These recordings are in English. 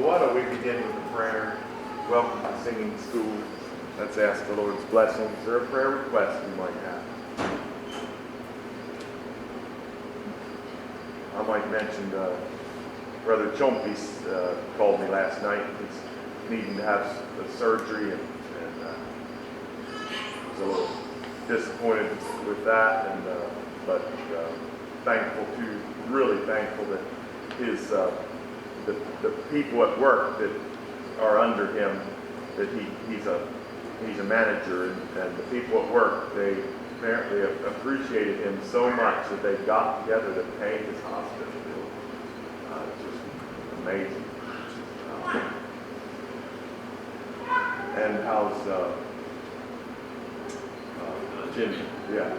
why don't we begin with a prayer? Welcome to Singing School. Let's ask the Lord's blessing. Is there a prayer request you might have? I might mention Brother Chompis called me last night. He's needing to have a surgery and was a little disappointed with that, but really thankful that his the people at work that are under him, that he's a manager, and the people at work, they apparently appreciated him so much that they got together to pay his hospital bill. It's just amazing. And how's Jimmy? Yeah.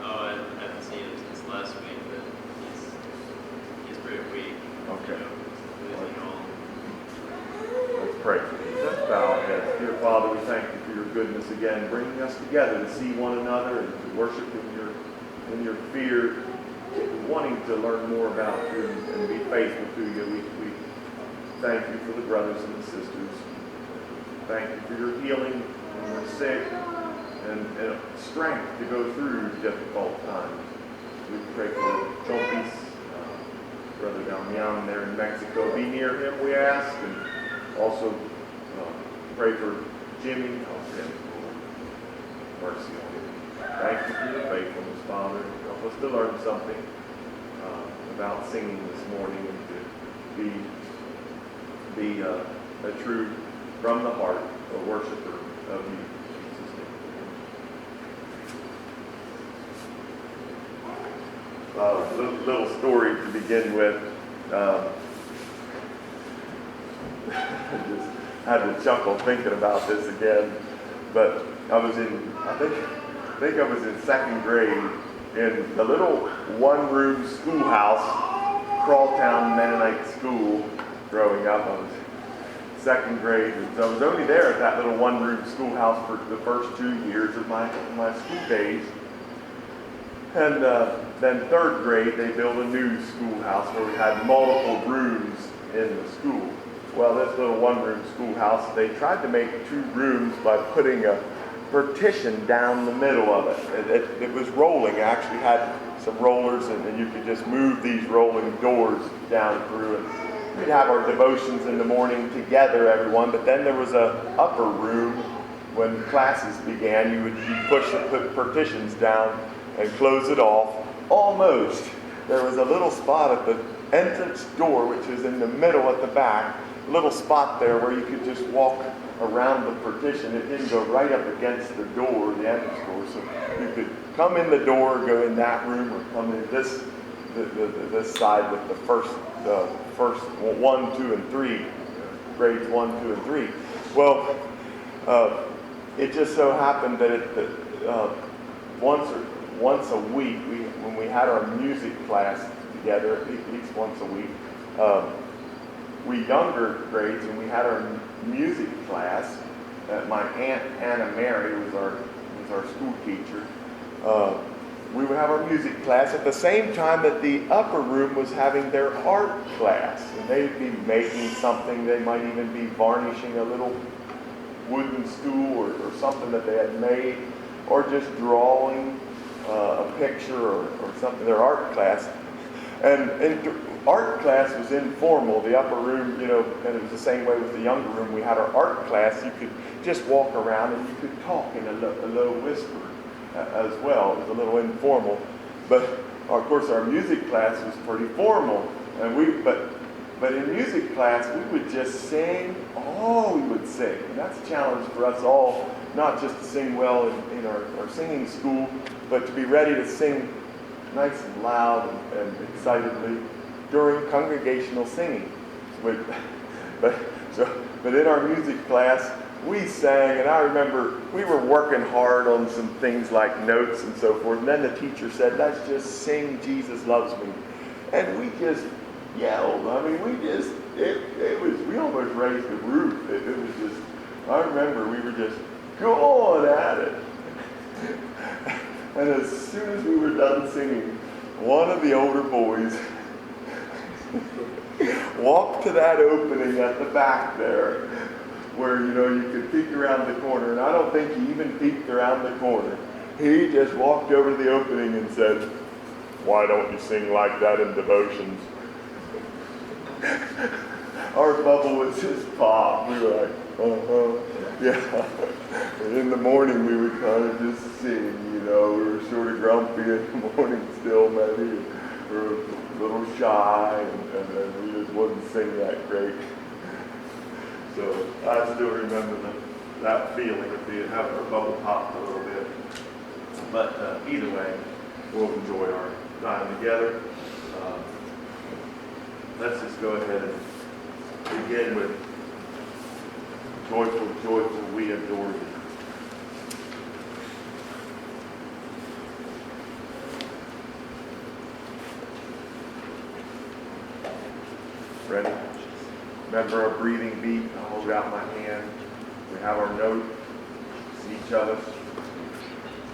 Oh, I haven't seen him since last week, but he's pretty weak. Okay. Losing all. Let's pray. Let's bow our heads. Dear Father, we thank you for your goodness again, bringing us together to see one another and to worship in your fear, wanting to learn more about you and be faithful to you. We thank you for the brothers and the sisters. Thank you for your healing when we're sick and strength to go through difficult times. We pray for Chompis, Brother Damian there in Mexico. Be near him, we ask, and also pray for Jimmy. Help him, Lord. Mercy on him. Thank you for your faithfulness, Father. Help us to learn something about singing this morning and to be a true, from the heart, a worshiper of you. Little story to begin with. I just had to chuckle thinking about this again. But I think I was in second grade in the little one-room schoolhouse, Crawltown Mennonite School. Growing up, I was second grade, and so I was only there at that little one-room schoolhouse for the first 2 years of my school days. And then third grade, they built a new schoolhouse where we had multiple rooms in the school. Well, this little one-room schoolhouse, they tried to make 2 rooms by putting a partition down the middle of it. It was rolling. It actually had some rollers, and you could just move these rolling doors down through it. We'd have our devotions in the morning together, everyone, but then there was a upper room. When classes began, you push the partitions down and close it off. Almost. There was a little spot at the entrance door, which is in the middle at the back, a little spot there where you could just walk around the partition. It didn't go right up against the door, the entrance door, so you could come in the door, go in that room, or come in this side with the first 1, 2, and 3, grades 1, 2, and 3. Well, it just so happened that once a week, when we had our music class together, at least once a week, we younger grades, when we had our music class, my Aunt Anna Mary was our school teacher. We would have our music class at the same time that the upper room was having their art class. And they'd be making something. They might even be varnishing a little wooden stool or something that they had made, or just drawing a picture or something, their art class. And art class was informal. The upper room, and it was the same way with the younger room. We had our art class. You could just walk around and you could talk in a low whisper as well. It was a little informal. But of course our music class was pretty formal. And but in music class we would just sing. We would sing. And that's a challenge for us all, not just to sing well in our singing school, but to be ready to sing nice and loud and excitedly during congregational singing. But in our music class, we sang, and I remember we were working hard on some things like notes and so forth, and then the teacher said, let's just sing Jesus Loves Me. And we just yelled. I mean, we almost raised the roof. It was just, I remember we were just going at it. And as soon as we were done singing, one of the older boys walked to that opening at the back there where, you could peek around the corner. And I don't think he even peeked around the corner. He just walked over to the opening and said, "Why don't you sing like that in devotions?" Our bubble was just popped. We were like, yeah. And in the morning we would kind of just sing, we were sort of grumpy in the morning still, maybe. We were a little shy, and we just wouldn't sing that great. So I still remember that feeling of having our bubble popped a little bit. But either way, we'll enjoy our time together. Let's just go ahead and begin with "Joyful, joyful, we adore you." Ready? Remember our breathing beat. I'll hold out my hand. We have our note. See each other.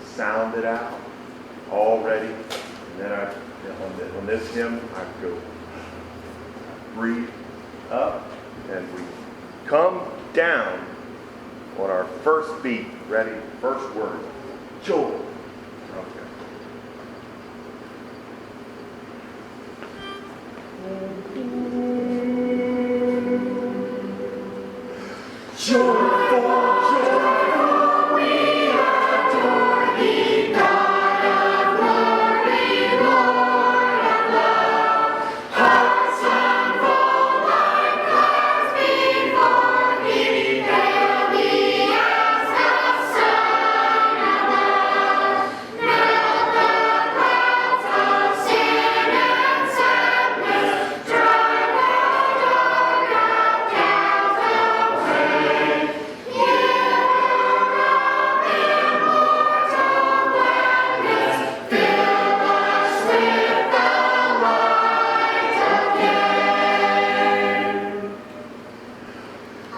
Sound it out. All ready. And then on this hymn, I go breathe up, and we come down on our first beat. Ready? First word. Joy. Okay. Joyful, joyful, we adore thee, God of glory, Lord of love. Hearts unfold like clouds before thee, hail thee as the Son above. Melt the clouds of sin and sadness, drive the dark of doubt away. Give her up immortal gladness, fill us with the light of day.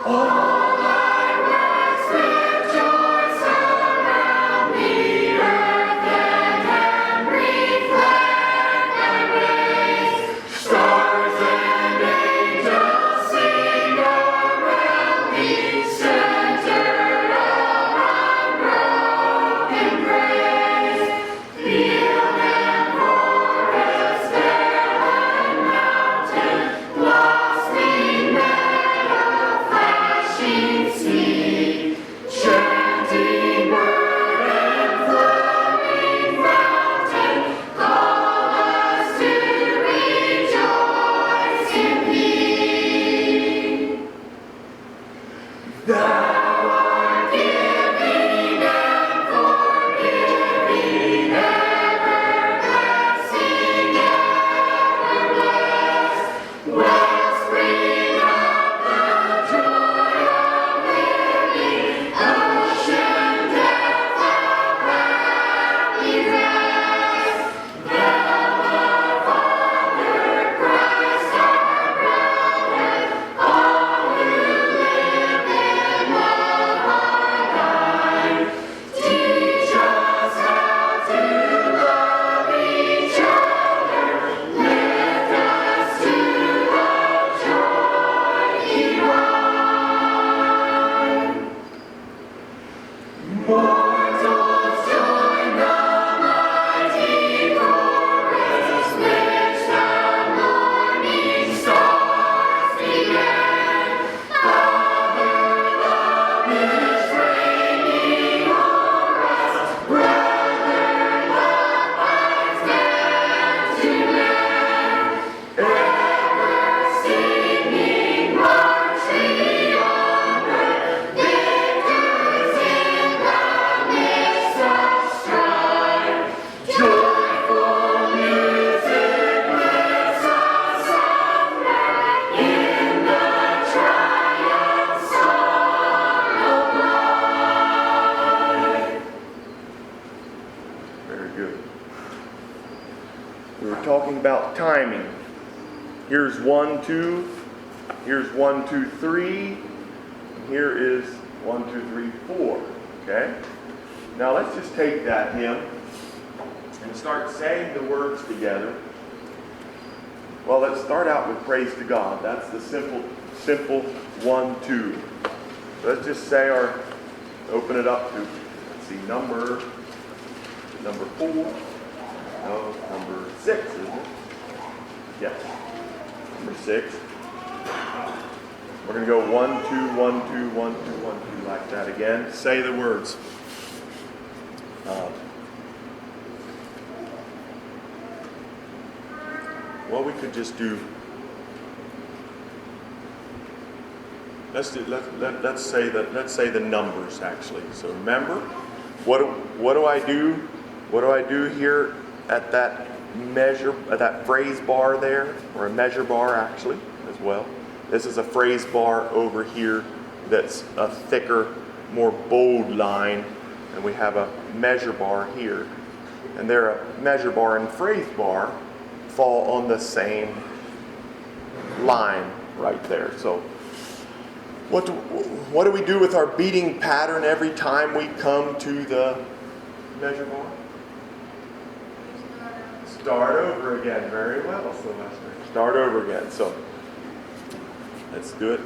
All thy works rejoice around thee, earth and heaven reflect thy grace. Stars and angels sing around thee, centered around broken praise. Field and forest, vale and mountain, blossoming meadow, flashing sea, chanting bird and flowing fountain, call us to rejoice in thee. Thou art giving and forgiving, ever blessing, ever blessed, wellspring of the joy of living, ocean depth of happy rest. Thou, the Father, Christ our brother, all who live in love are thine. Teach us how to love each other, lift us to the joy divine. Mortals join the mighty chorus, which the morning stars began. Father, love is reigning o'er us, brother, love binds man to man. Ever singing, marching onward, victors in the midst of strife. Joyful music lifts us upward in the triumph song of life. Very good. We were talking about timing. Here's 1, 2. Here's 1, 2, 3. And here is 1, 2, 3, 4. Okay? Now let's just take that hymn and start saying the words together. Well, let's start out with praise to God. That's the simple 1, 2. Let's just say open it up to, let's see, number 4. No, number 6, isn't it? Yes. Number 6. We're going to go 1, 2, 1, 2, 1, 2, 1, 2, like that again. Say the words. Well, we could just do. Let's say the numbers actually. So remember, what do I do? What do I do here at that phrase bar there, or a measure bar actually as well? This is a phrase bar over here that's a thicker, more bold line, and we have a measure bar here. And there, a measure bar and phrase bar fall on the same line right there. So what do we do with our beating pattern every time we come to the measure bar? Start over again. Very well, Sylvester. Start over again. So let's do it.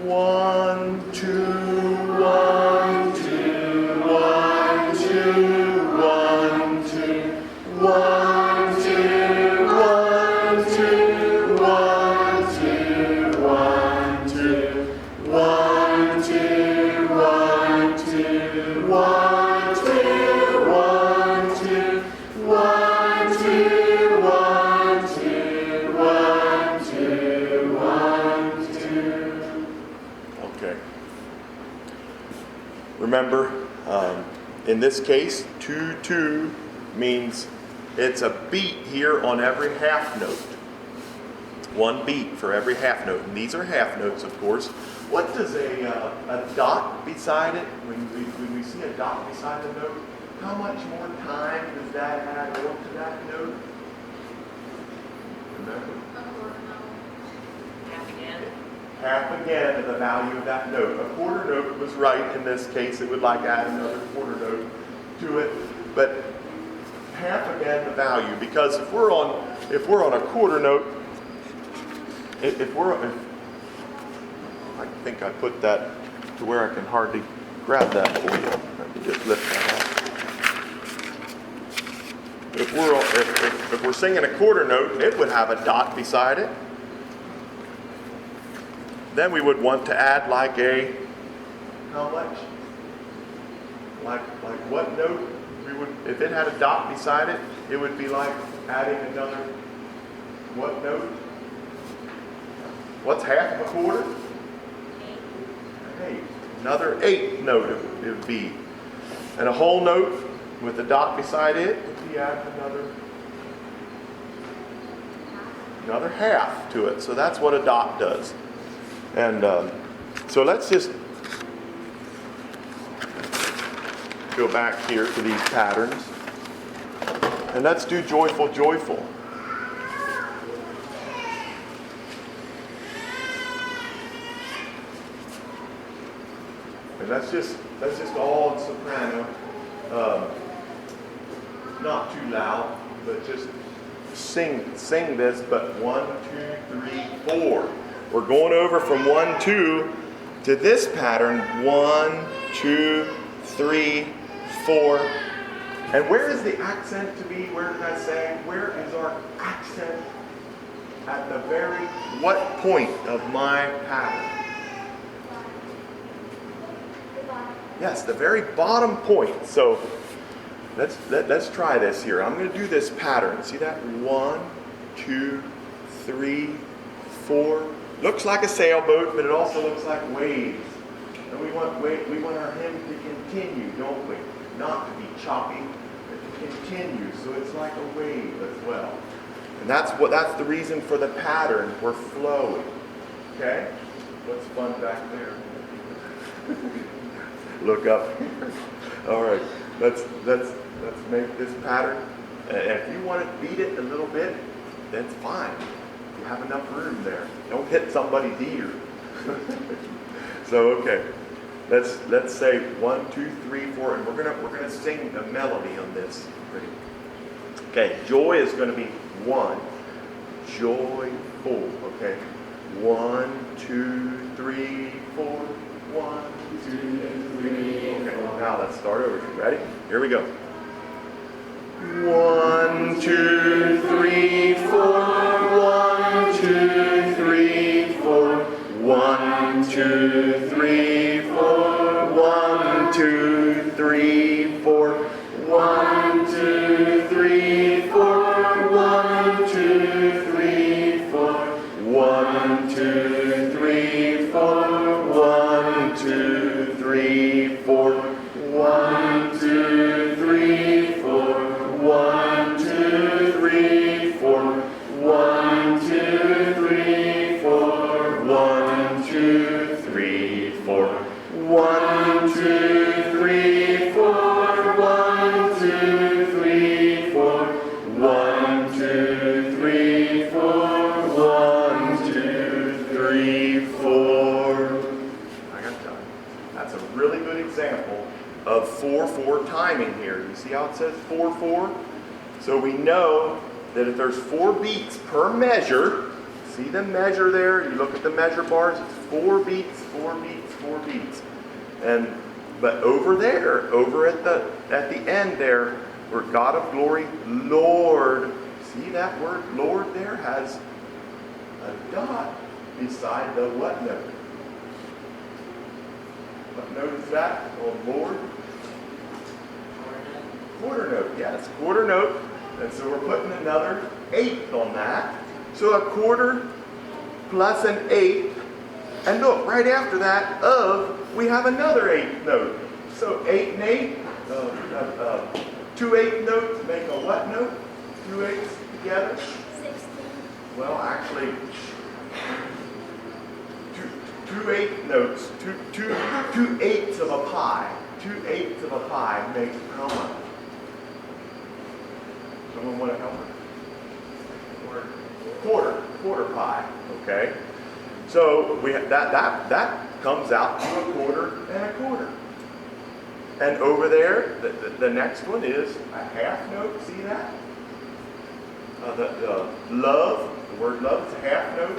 1, 2, 1, 2, 1, 2, 1, 2, 1, 2, 1, 2, 1, 2, 1, 2, 1, 2, 1, 2, 1, 2, 1, 2, 1, 2, 1, 2, 1, 2, 1, 2. Okay. Remember, in this case, 2, 2 means it's a beat here on every half note. 1 beat for every half note. And these are half notes, of course. What does a dot beside it, when we see a dot beside a note, how much more time does that add on to that note? Remember? Half again of the value of that note. A quarter note was right in this case. It would like add another quarter note to it. But half again the value, because if we're on a quarter note, I think I put that to where I can hardly grab that for you. Let me just lift that up. If we're singing a quarter note, it would have a dot beside it. Then we would want to add like a, how much? Like what note? If it had a dot beside it, it would be like adding another, what note? What's half of a quarter? 8. Another 8 note it would be. And a whole note with a dot beside it would be adding another half to it. So that's what a dot does. And so let's just go back here to these patterns. And let's do joyful, joyful. And that's just all in soprano. Not too loud, but just sing this, but 1, 2, 3, 4. We're going over from 1, 2 to this pattern, 1, 2, 3, 4. And where is the accent to be? Where did I say? Where is our accent? At the very, what point of my pattern? Yes, the very bottom point. So let's try this here. I'm going to do this pattern. See that? 1, 2, 3, 4. Looks like a sailboat, but it also looks like waves. And we want our hymn to continue, don't we? Not to be choppy, but to continue. So it's like a wave as well. And that's the reason for the pattern. We're flowing. Okay? What's fun back there? Look up. All right. Let's make this pattern. And if you want to beat it a little bit, that's fine. You have enough room there. Don't hit somebody's ear. So okay, let's say 1, 2, 3, 4, and we're gonna sing the melody on this. Ready? Okay, joy is going to be 1. joyful. Okay. 1, 2, 3, 4. 1, 2, 3. Okay. Now let's start over. Ready? Here we go. 1, 2, 3, 4. 1, 2, 3, 4. 1, 2, 3, 4. 1, 2, 3, 4. 1, 2, 3, 4. 1, 2, 3, 4. 1, 2, 3, 4. 1, 2, 3, 4. 1, 2, 3, 4. 1, 2, 3, 4. 1, 2, 3, 4. 1, 2, 3, 4. 1, 2, 3, 4. 1, 2, 3, 4. 1, 2, 3, 4. 1, 2, 3, 4. I got time. That's a really good example of 4/4 timing here. You see how it says 4/4? So we know that if there's 4 beats per measure, see the measure there? You look at the measure bars, it's 4 beats, 4 beats, 4 beats. But over there, over at the end there, where God of glory, Lord, see that word Lord there has a dot beside the what note? What note is that? Oh, Lord? Quarter note, yes, quarter note. And so we're putting another eighth on that. So a quarter plus an eighth. And look, right after that, we have another eighth note. So 8 and 8, 2 eighth notes make a what note? 2 eighths together? 16. Well, actually, 2 eighth notes, 2 eighths of a pie. 2 eighths of a pie make how much? Someone want to help me? Quarter pie. Okay. So we have that comes out to a quarter and a quarter. And over there, the next one is a half note. See that? The love, the word love is a half note.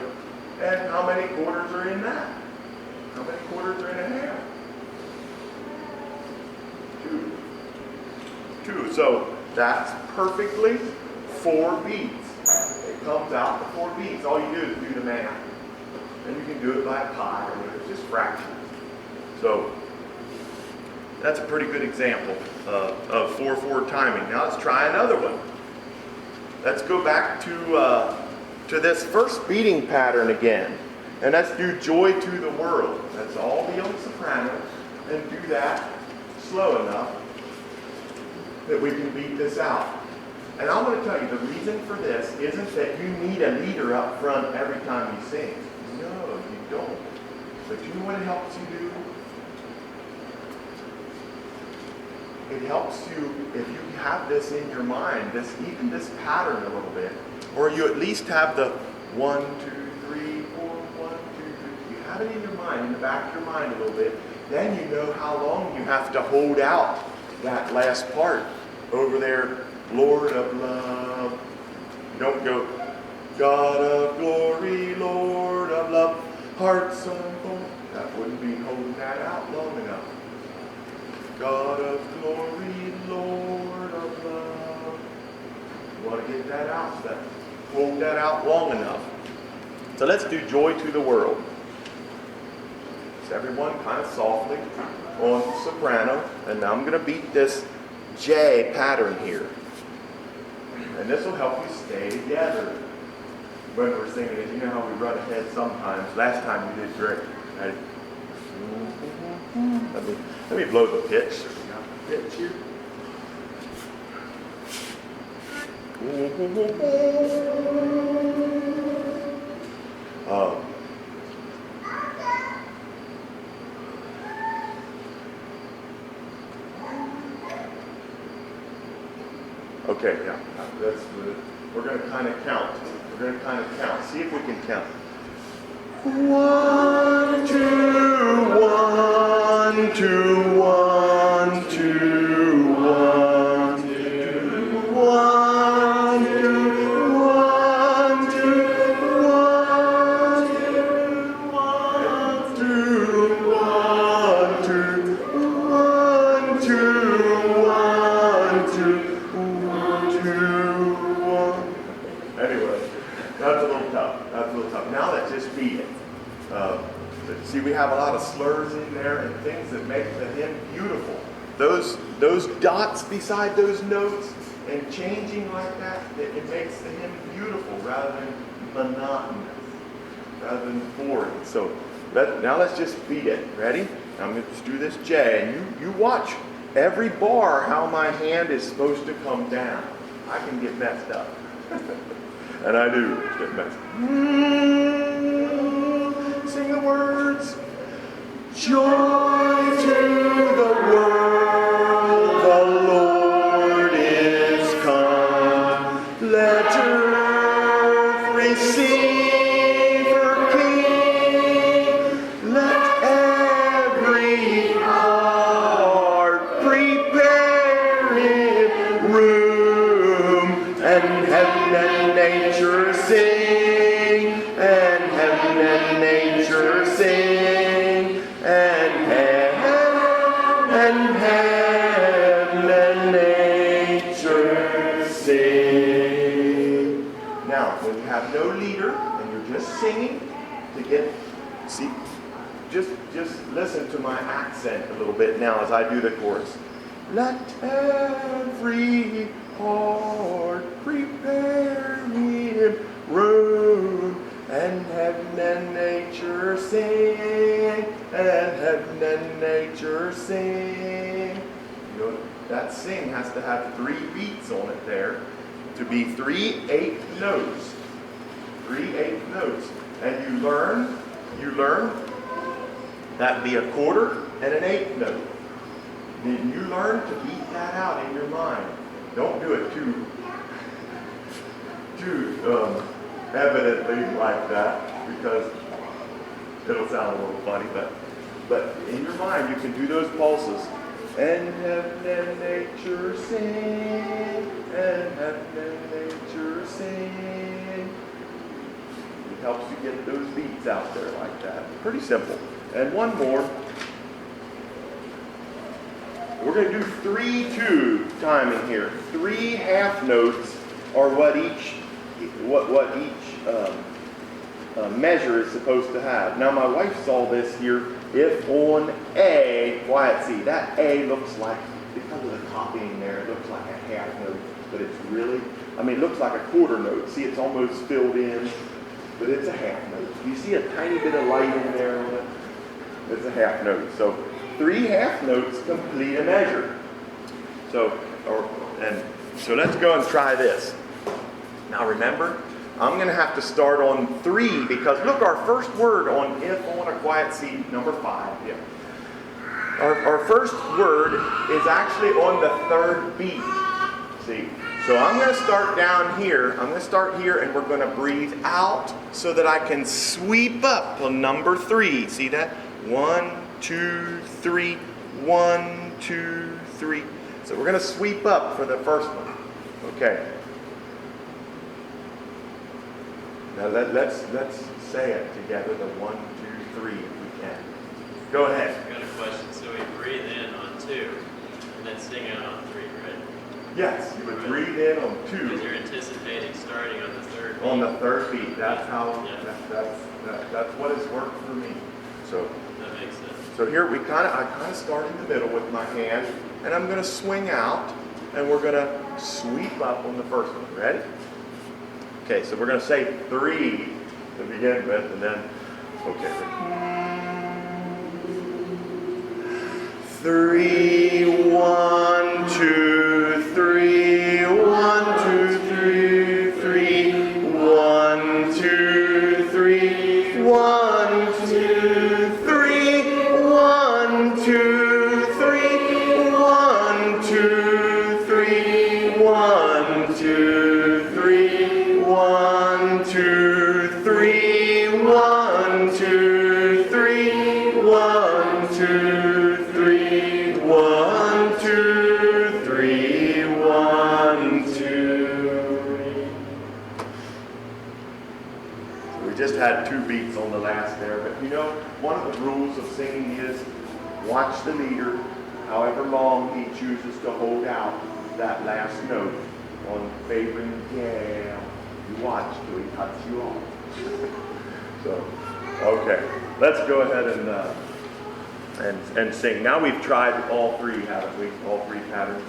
And how many quarters are in that? How many quarters are in a half? 2. So that's perfectly 4 beats. It comes out to 4 beats. All you do is do the math. And you can do it by a pi or whatever, just fractions. So that's a pretty good example of 4/4 timing. Now let's try another one. Let's go back to this first beating pattern again. And let's do Joy to the World. That's all be on soprano. And do that slow enough that we can beat this out. And I'm going to tell you, the reason for this isn't that you need a leader up front every time you sing. No, you don't. But you know what it helps you do? It helps you, if you have this in your mind, even this pattern a little bit, or you at least have the 1, 2, 3, 4, 1, 2, 3. You have it in your mind, in the back of your mind a little bit. Then you know how long you have to hold out that last part over there. Lord of love. You don't go, God of glory, Lord of love, hearts of hope. That wouldn't be holding that out long enough. God of glory, Lord of love. You want to get that out, so that hold that out long enough. So let's do Joy to the World. So everyone kind of softly on soprano. And now I'm going to beat this J pattern here. And this will help you stay together when we're singing it. You know how we run ahead sometimes. Last time you did great. Ready? Let me blow the pitch. So we got the pitch here. Okay, yeah, that's good. We're going to kind of count. We're going to kind of count. See if we can count. 1, 2, 1, 2, 1, 2, 1, 2, 1, 2, 1, 2, That's a little tough. That's a little tough. Now let's just beat it. See, we have a lot of slurs in there and things that make the hymn beautiful. Those dots beside those notes and changing like that, it makes the hymn beautiful rather than monotonous, rather than boring. So now let's just beat it. Ready? I'm going to just do this J, and you watch every bar how my hand is supposed to come down. I can get messed up. And I do get messed up. Sing the words. Joy to the world, the Lord is come. Let earth receive her King. Let every heart prepare him room, and heaven and nature sing, and heaven and nature sing. And heaven and nature sing. Now, when you have no leader and you're just singing just listen to my accent a little bit now as I do the chorus. Let every heart prepare him room, and heaven and nature sing, and heaven and nature sing. You know, that sing has to have 3 beats on it there to be 3/8 notes. 3/8 notes. And you learn that'd be a quarter and an 1/8 note. Then you learn to beat that out in your mind. Don't do it too evidently like that, because it'll sound a little funny, but in your mind you can do those pulses. And heaven and nature sing, and heaven and nature sing. It helps you get those beats out there like that. Pretty simple. And one more. We're going to do 3/2 timing here. 3 half notes are what each measure is supposed to have. Now my wife saw this here. If on A, quiet C, that A looks like, because of the copying there, it looks like a half note, but it's really, it looks like a quarter note. See, it's almost filled in, but it's a half note. You see a tiny bit of light in there on it? It's a half note. So 3 half notes complete a measure. So let's go and try this. Now remember, I'm going to have to start on 3, because look, our first word on if on a quiet C, number 5. Yeah. Our first word is actually on the 3rd beat. See? So I'm going to start down here. I'm going to start here, and we're going to breathe out so that I can sweep up on number 3. See that? 1, 2, 3. 1, 2, 3. So we're going to sweep up for the first one. Okay. Now let's say it together, the 1, 2, 3, if we can. Go ahead. I've got a question. So we breathe in on 2, and then sing out on 3, right? Yes, you would breathe in on 2. Because you're anticipating starting on the 3rd beat. On the 3rd beat. That's how. Yeah. That's what has worked for me. So That makes sense. So here I kind of start in the middle with my hand, and I'm going to swing out, and we're going to sweep up on the first one. Ready? Okay, so we're going to say 3 to begin with, and then, okay. 3, 1, 2, 3, 1, 2, 3, 3, 1, 2, 3, 1, 2, 3, 1, 2, 3, 1, 2, 3, 1, 2, 3, 1, 2, 3, 1, 2, 3, 1, 2, 3, 1, 2, 3, 1, 2. We just had 2 beats on the last there, but you know, one of the rules of singing is watch the leader, however long he chooses to hold out that last note on favoring gal. You watch till he cuts you off. So, okay, let's go ahead and sing. Now we've tried all three, haven't we? All three patterns.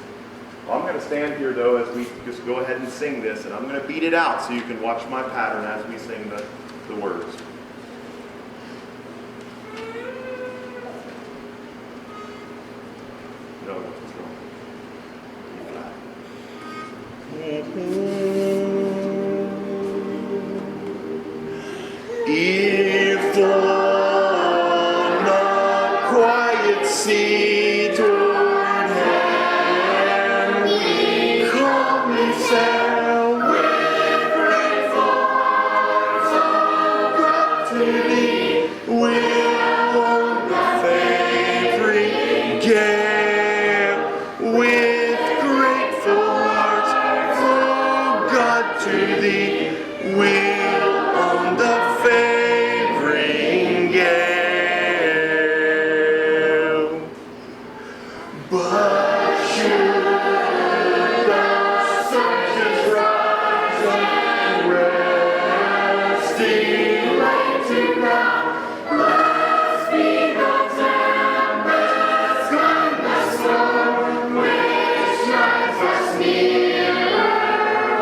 I'm going to stand here though as we just go ahead and sing this, and I'm going to beat it out so you can watch my pattern as we sing the words. No, it's wrong. If on a quiet sea toward heaven we calmly sail with grateful hearts, oh God, to thee we'll own the favoring gale. With grateful hearts, oh God, to thee we'll own the favoring gale. But should the surges rise and resting late to ground, blessed be the tempest and the storm which drives us nearer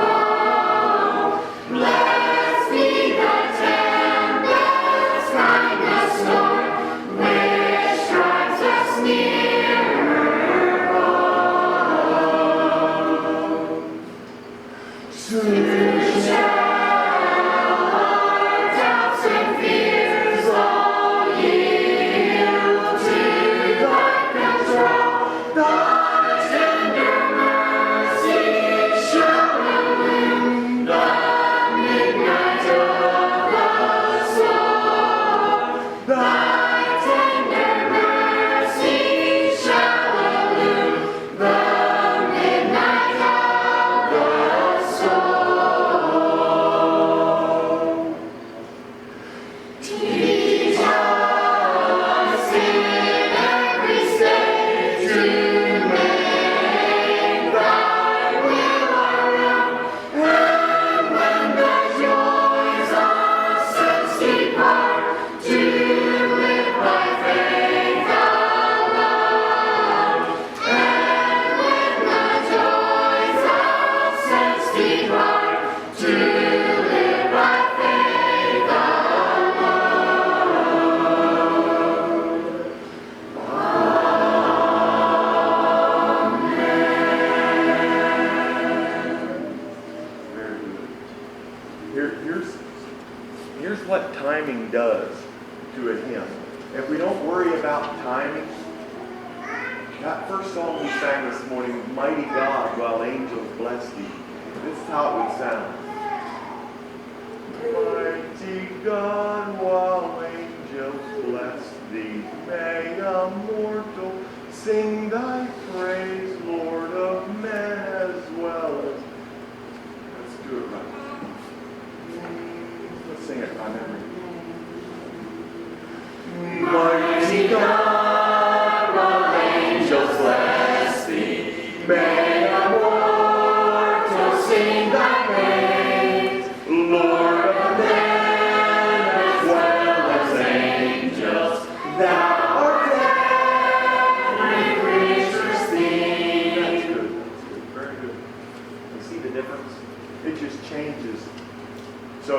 home. Blessed be the tempest and the storm which drives us nearer home. Soon shall our doubts and fears all yield to thy control. Thy tender mercy shall illume the midnight of the soul. Thy tender mercy shall illume the midnight of the soul. Teach us in every state to make thy will our own, and when the joys of sense depart, to live by faith alone. And when the joys of sense depart, to live by faith alone. Very good. Here's what timing does to a hymn. If we don't worry about timing, that first song we sang this morning, Mighty God, while angels bless thee, this is how it would sound. Mighty God, while angels bless thee, may a mortal sing thy praise, Lord of men as well as... Let's do it right. Let's sing it by memory. Mighty God, while angels bless thee, may a mortal sing thy praise, Lord of men as well as angels, thou art every creature's theme. That's good, very good. You see the difference? It just changes. So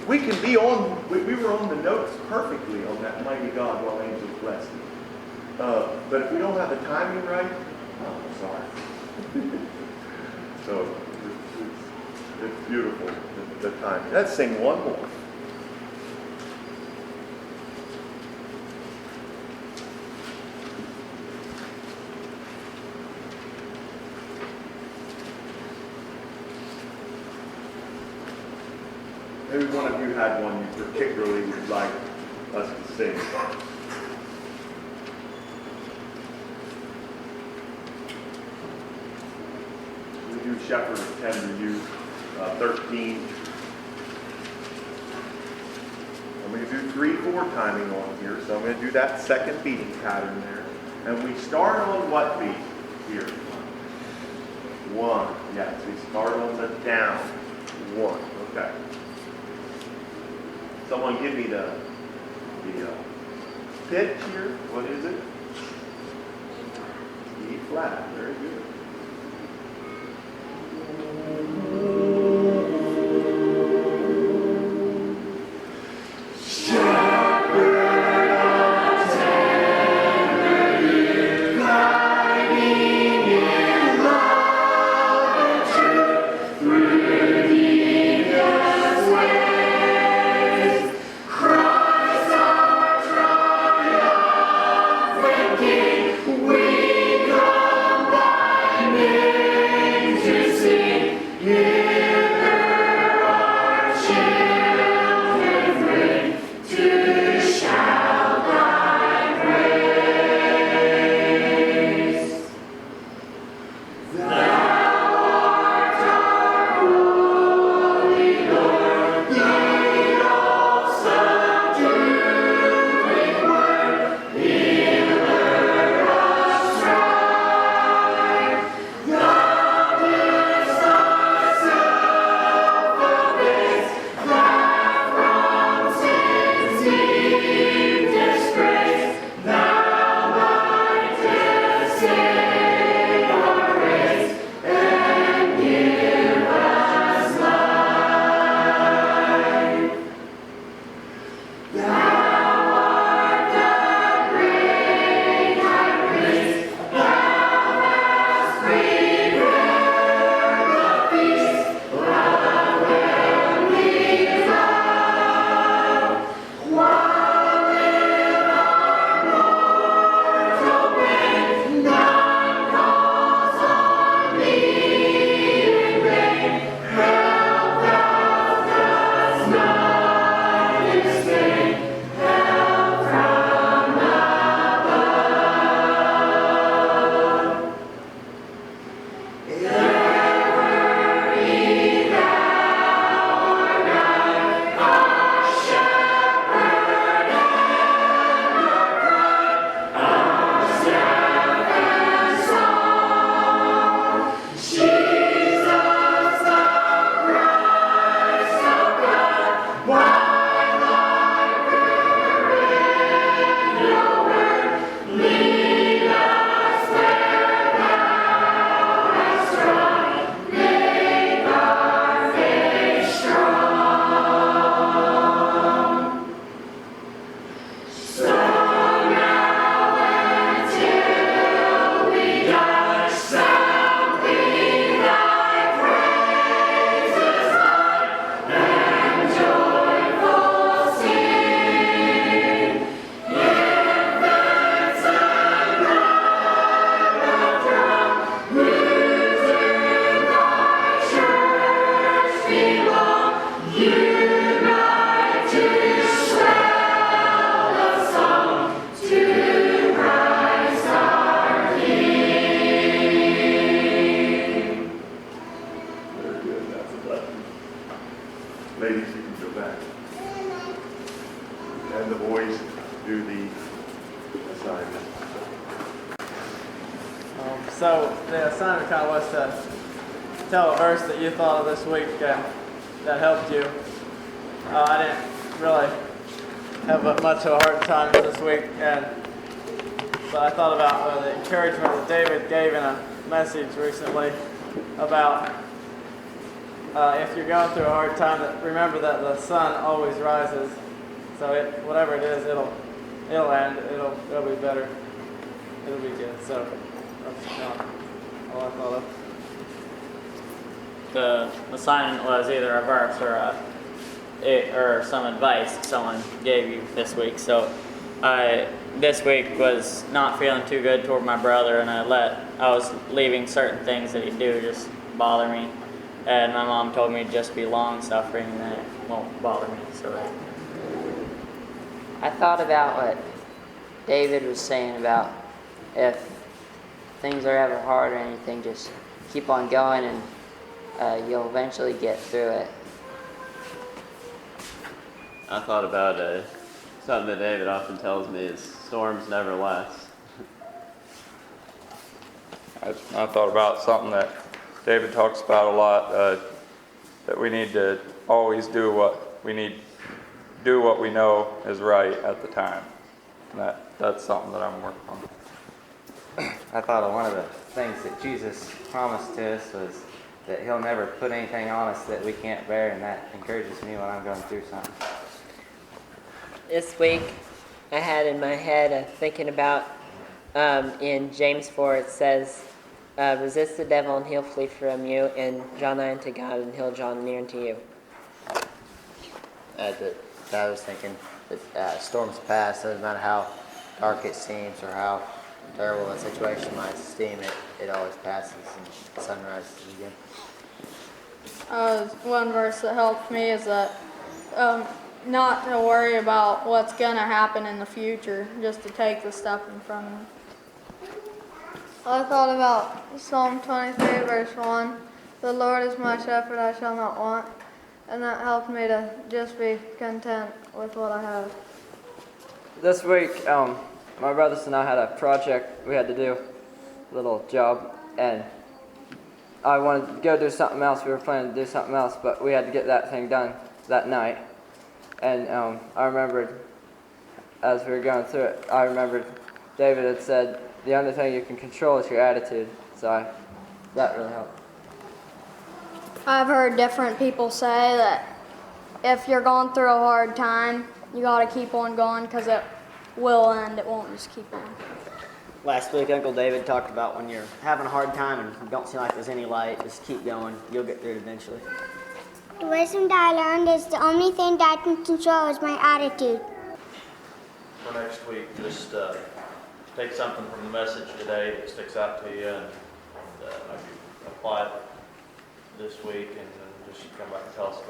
we can be on, we were on the notes perfectly on that Mighty God while angels bless thee. But if we don't have the timing right, oh, I'm sorry. So it's beautiful, the timing. Let's sing one more. Maybe one of you had one you particularly would like us to sing. We do Shepherd of Tender Youth, 13. I'm going to do 3/4 timing on here, so I'm going to do that second beating pattern there. And we start on what beat here? 1. Yes, we start on the down. 1. Okay. Someone give me the pitch here. What is it? E flat. Very good. Ladies, you can go back. And the boys do the assignment. So the assignment kind of was to tell a verse that you thought of this week that helped you. I didn't really have much of a hard time this week, but I thought about the encouragement that David gave in a message recently about if you're going through a hard time, remember that the sun always rises. So whatever it is, it'll end. It'll be better. It'll be good. So that's all I thought of. The assignment was either a verse or some advice someone gave you this week. So I this week was not feeling too good toward my brother, and I was leaving certain things that he'd do just bother me. And my mom told me to just be long-suffering and that it won't bother me. So I thought about what David was saying about if things are ever hard or anything, just keep on going and you'll eventually get through it. I thought about something that David often tells me is storms never last. I thought about something that David talks about a lot, that we need to always do what we know is right at the time. And that's something that I'm working on. I thought of one of the things that Jesus promised to us was that he'll never put anything on us that we can't bear, and that encourages me when I'm going through something. This week, I had in my head thinking about in James 4, it says, resist the devil and he'll flee from you, and draw nigh unto God and he'll draw near unto you. I was thinking that storms pass, doesn't matter how dark it seems or how terrible a situation might seem, it always passes and the sun rises again. One verse that helped me is that not to worry about what's going to happen in the future, just to take the step in front of me. I thought about Psalm 23, verse 1. The Lord is my shepherd, I shall not want. And that helped me to just be content with what I have. This week, my brothers and I had a project we had to do, a little job, and I wanted to go do something else. We were planning to do something else, but we had to get that thing done that night. And I remembered, as we were going through it, I remembered David had said, the only thing you can control is your attitude. So that really helped. I've heard different people say that if you're going through a hard time, you got to keep on going because it will end. It won't just keep on. Last week, Uncle David talked about when you're having a hard time and you don't seem like there's any light, just keep going. You'll get through it eventually. The wisdom that I learned is the only thing that I can control is my attitude. For next week, just take something from the message today that sticks out to you and maybe apply it this week, and then just come back and tell us about it.